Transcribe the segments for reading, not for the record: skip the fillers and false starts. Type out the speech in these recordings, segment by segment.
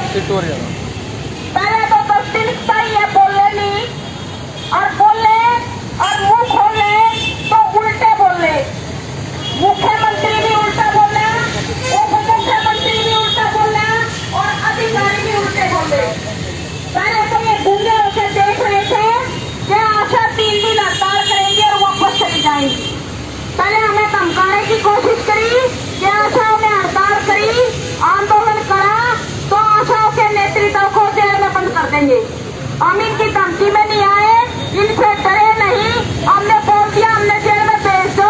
पहले तो तस्दीकता ही है, बोले नहीं और बोले और मुंह खोले तो उल्टे बोले। मुख्यमंत्री भी उल्टा बोले, उप मुख्यमंत्री भी उल्टा बोले और अधिकारी भी उल्टे बोले। पहले तो ये गूंगे होकर देख रहे थे कि आशा 3 दिन हड़ताल करेंगे और वापस चली जाएंगी। पहले हमें धमकाने की कोशिश करी कि आशाओं ने हड़ताल करी, आंदोलन करा तो आशाओं के नेतृत्व को जेल में बंद कर देंगे। हम इनकी धमकी में नहीं आए, इनसे डरे नहीं। हमने बोल दिया हमने जेल में भेज दो,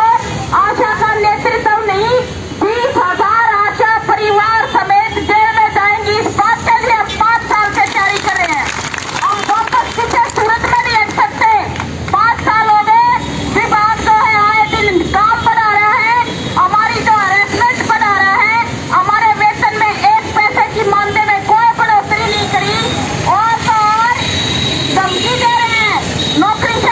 आशा का नेतृत्व नहीं 20,000 आशा परिवार समेत जेल में जाएंगी। इस बात के लिए हम 5 साल से तैयारी कर रहे हैं। हम वापस किसी सूरत में नहीं हट सकते। 5 साल हो गए, विभाग जो है आए दिन काम बढ़ा रहा है, हमारी जो हरेसमेंट बढ़ा रहा है, हमारे वेतन में 1 पैसे की मानदेय में कोई बढ़ोतरी नहीं करी और तो और धमकी दे रहे हैं, नौकरी से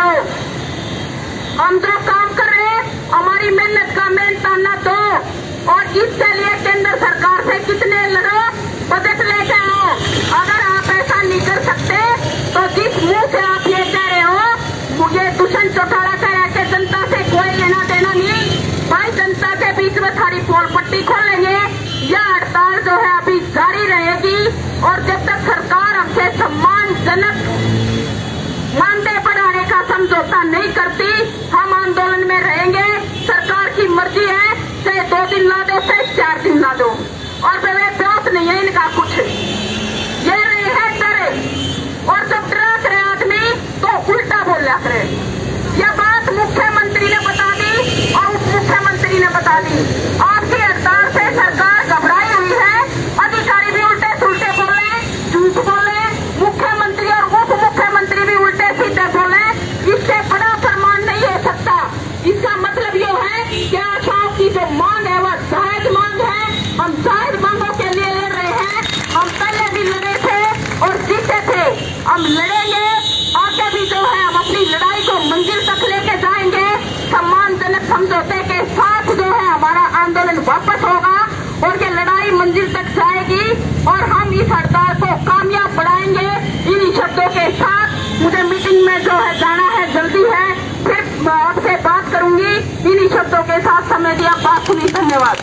रहो। हम जो काम कर रहे हैं हमारी मेहनत का मेहनताना दो, और इसके लिए केंद्र सरकार से कितने लड़ो, बजट लेके आओ। अगर आप ऐसा नहीं कर सकते तो जिस मुंह से आप ये कह रहे हो मुझे दुष्यंत चौटाला कह रहे कि जनता से कोई लेना देना नहीं, भाई जनता के बीच में थारी पोल पट्टी खोलेंगे। यह हड़ताल जो है अभी जारी रहेगी, और जब तक सरकार हमसे सम्मानजनक मानदेय बढ़ाने का समझौता नहीं करती हम आंदोलन में रहेंगे। सरकार की मर्जी है, चाहे 2 दिन ला दो चाहे 4 दिन ला दो, और वे प्यास नहीं है इनका कुछ, ये नहीं है डरे। और जब डरा करे आदमी तो उल्टा बोला करे। यह बात मुख्यमंत्री ने बता दी और उप मुख्यमंत्री ने बता दी। आपकी हड़ताल से सरकार घबराई हुई है, अधिकारी भी उल्टे सुलटे बोले, झूठ बोले, मुख्यमंत्री और उप मुख्यमंत्री भी उल्टे सीधे बोले। इससे बड़ा फरमान नहीं हो सकता। इसका मतलब ये है कि आशाओं की जो मांग है वह जायज मांग है। हम जायज मांगों के लिए लड़ रहे हैं। हम पहले भी लड़े थे और जीते थे, हम लड़ेंगे आगे भी जो है। हम अपनी लड़ाई को मंजिल तक लेके जाएंगे। सम्मानजनक समझौते के साथ जो है हमारा आंदोलन वापस होगा और ये लड़ाई मंजिल तक जाएगी, और हम इस हड़ताल को कामयाब बनाएंगे। इन्हीं शब्दों के साथ मुझे मीटिंग में जो है जाना है, जल्दी है, फिर आपसे बात करूंगी। इन्हीं शब्दों के साथ समय दिया, बात सुनी, धन्यवाद।